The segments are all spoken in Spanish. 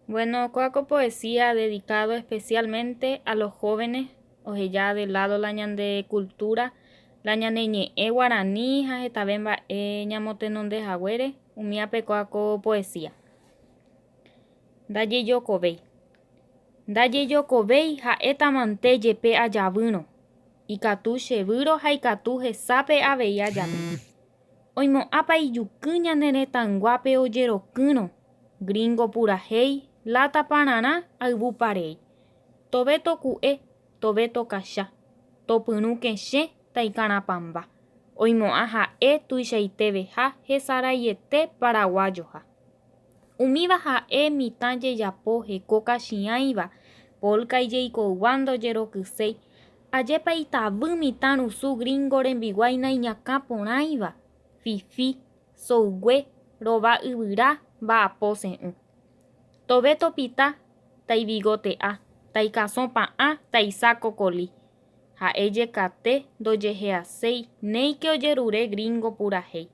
Bueno, Coaco Poesía dedicado especialmente a los jóvenes, oje ya del lado la de cultura, la ñaneñe e guaraní, jajetabemba e ñamotenón de jagüere, umiape Coaco Poesía. Daye yokobei. Daye yokobei ha etamante jepe ajavýro. Ikatu chevýro ha ikatu hesápe avei ajapi. Oimo'ãpa ijuky ñane retãnguápe ojerokýrõ. Gringo purahéi, lata pararã ayvuparei. Tove toku'e, tove tokacha. Topyrũ keche taikarãpamba. Oimo'ã ha'e tuichaitéve ha hesaraiete paraguayoha. Umíva ha'e mitã jejapo heko kachiãiva polka ijeikoguá ndojerokyséi. Ajépa itavy mitã rusu gringo rembiguaina iñakã porãiva. Fifi, sougue, rova yvyra, mba'apose'ỹ. Tove topita taibigote'a, taikasõpa'ã, taisa kokoli. Ha'e jekate ndojeheaséi néike ojerure gringo purahéi.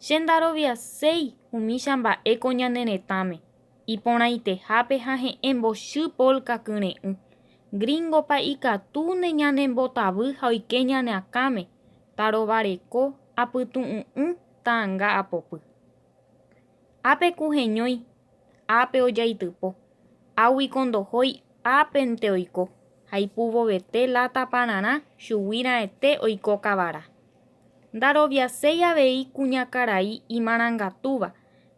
Che ndaroviaséi umícha mba'éko ñane retãme. Iporãitehápe ha he'ẽ mbochy polka kyre'ỹ. Gringopa ikatu neñanembotavy ha oike ñane akãme. Tarovareko apytu'ũ'ũ ta'ãnga apopy. Ápe ku heñói, ápe ojaitypo. Águiko ndohói ápente oiko. Ha ipuvovete lata pararã chuguirãete oiko kavara. Ndaroviaséi avei kuñakarai imarangatúva.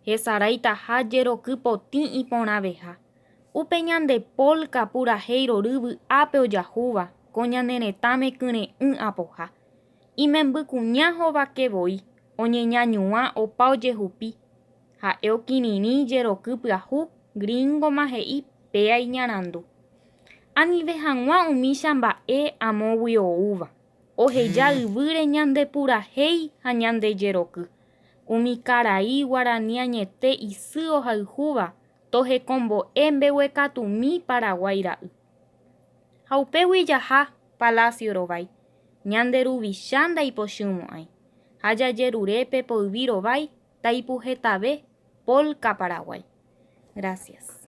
Hesaraita ha jeroky potĩ iporãveha. Upe ñande polka purahéi roryvy ápe ojahúva ko ñane retãme kyre'ỹ apoha. Imemby kuña hovakevoi oñeñañuã opa ojehupi. Ha'e okirirĩ jeroky pyahu gringoma he'i péa iñarandu. Anive hag̃ua umícha mba'e amógui oúva. Oheja yvýre ñande purahéi ha ñande jeroky. Umi karai guarani añete isy ohayhúva tohekombo'e mbeguekatumi Paraguay ra'y. Ha upégui jaha Palacio rovái. Ñande ruvicha ndaipochymo'ãi. Ha jajerure pe poyvi rovái taipuhetave polka Paraguay. Gracias.